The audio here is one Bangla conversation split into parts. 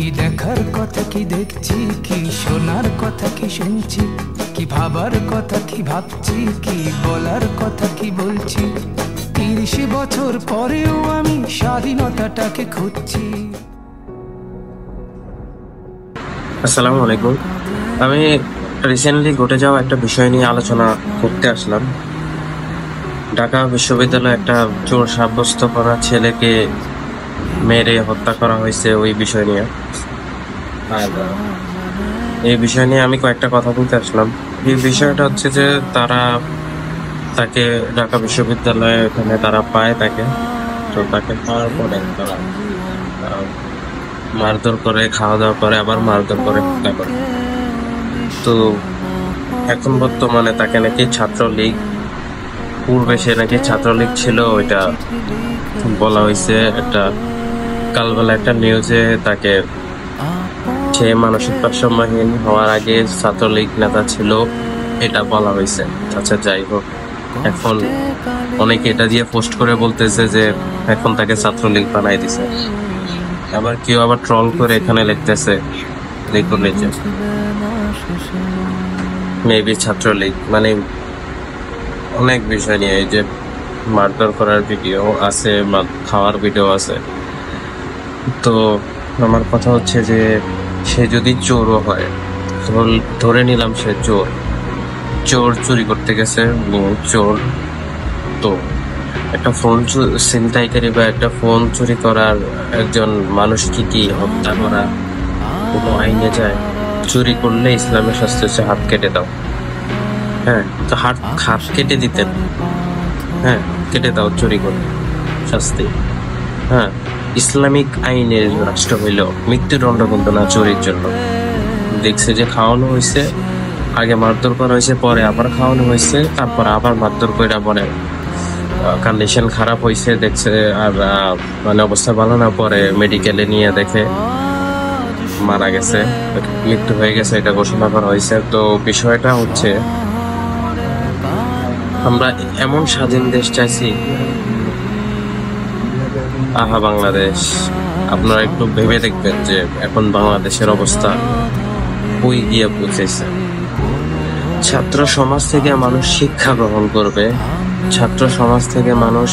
কি দেখার কথা কি দেখছি, কি শোনার কথা কি শুনছি, কি ভাবার কথা কি ভাবছি, কি বলার কথা কি বলছি। ৩০ বছর পরেও আমি স্বাধীনতাটাকে খুঁজছি। আসসালামু আলাইকুম। আমি রিসেন্টলি ঘটে যাওয়া একটা বিষয় নিয়ে আলোচনা করতে আসলাম। ঢাকা বিশ্ববিদ্যালয়ে একটা চোর সাব্যস্ত করা ছেলেকে মেরে হত্যা করা হয়েছে, ওই বিষয় নিয়ে। আর এই বিষয় নিয়ে আমি কয়েকটা কথা বলতে আসলাম। এই বিষয়টা হচ্ছে যে তাকে ঢাকা বিশ্ববিদ্যালয়ে এখানে তারা পায় তাকে, তো তাকে পাওয়ার পরে তারা মারধর করে, খাওয়া দাওয়া করে, আবার মারধর করে হত্যা করে। তো এখন বর্তমানে তাকে নাকি ছাত্রলীগ, পূর্বে সে নাকি ছাত্রলীগ ছিল, ওইটা বলা হয়েছে। একটা কালবেলা একটা নিউজে তাকে, সে মানসিক ভারসাম্যহীন হওয়ার আগে ছাত্রলীগ নেতা ছিল, এটা বলা হয়েছে। আচ্ছা, যাই হোক, এখন অনেকে এটা দিয়ে পোস্ট করে বলতেছে যে এখন তাকে ছাত্রলীগ বানাই দিছে। আবার কেউ আবার ট্রল করে এখানে লিখতেছে, দেখুন এই যে মেবি ছাত্রলীগ, মানে অনেক বিষয় নিয়ে। এই যে মারধর করার ভিডিও আছে, খাওয়ার ভিডিও আছে। তো আমার কথা হচ্ছে যে সে যদি চোরও হয়, ধরে নিলাম সে চোর চুরি করতে গেছে, চোর। তো একটা ফোন ছিনতাইকারী বা একটা ফোন চুরি করার একজন মানুষকে কি হত্যা করা কোনো আইনে যায়? চুরি করলে ইসলামের শাস্তি হচ্ছে হাত কেটে দাও। হ্যাঁ, তো হাত কেটে দিতেন। হ্যাঁ, কেটে দাও চুরি করে, শাস্তি। হ্যাঁ, ইসলামিক আইনের রাষ্ট্র হইল মৃত্যুদণ্ড কিন্তু না চুরির জন্য। দেখছে যে খাওয়ানো হয়েছে, আগে মারধর করা হয়েছে, পরে আবার খাওয়ানো হয়েছে, তারপর আবার মারধর করে, পরে কন্ডিশন খারাপ হয়েছে দেখছে, আর মানে অবস্থা ভালো না, পরে মেডিকেলে নিয়ে দেখে মারা গেছে, মৃত্যু হয়ে গেছে, এটা ঘোষণা করা হয়েছে। তো বিষয়টা হচ্ছে, আমরা এমন স্বাধীন দেশ চাইছি। আহা বাংলাদেশ, আপনারা একটু ভেবে দেখবেন যে এখন বাংলাদেশের অবস্থা কই গিয়ে পৌঁছেছে। ছাত্র সমাজ থেকে মানুষ শিক্ষা গ্রহণ করবে, ছাত্র সমাজ থেকে মানুষ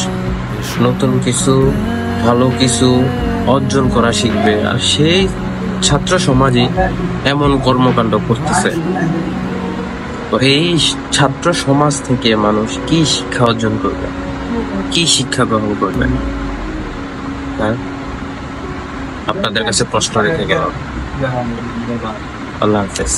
নতুন কিছু, ভালো কিছু অর্জন করা শিখবে, আর সেই ছাত্র সমাজই এমন কর্মকাণ্ড করতেছে। তো এই ছাত্র সমাজ থেকে মানুষ কি শিক্ষা অর্জন করবে, কি শিক্ষা গ্রহণ করবে? হ্যাঁ, আপনাদের কাছে প্রশ্ন রেখে গেল। আল্লাহ হাফেজ।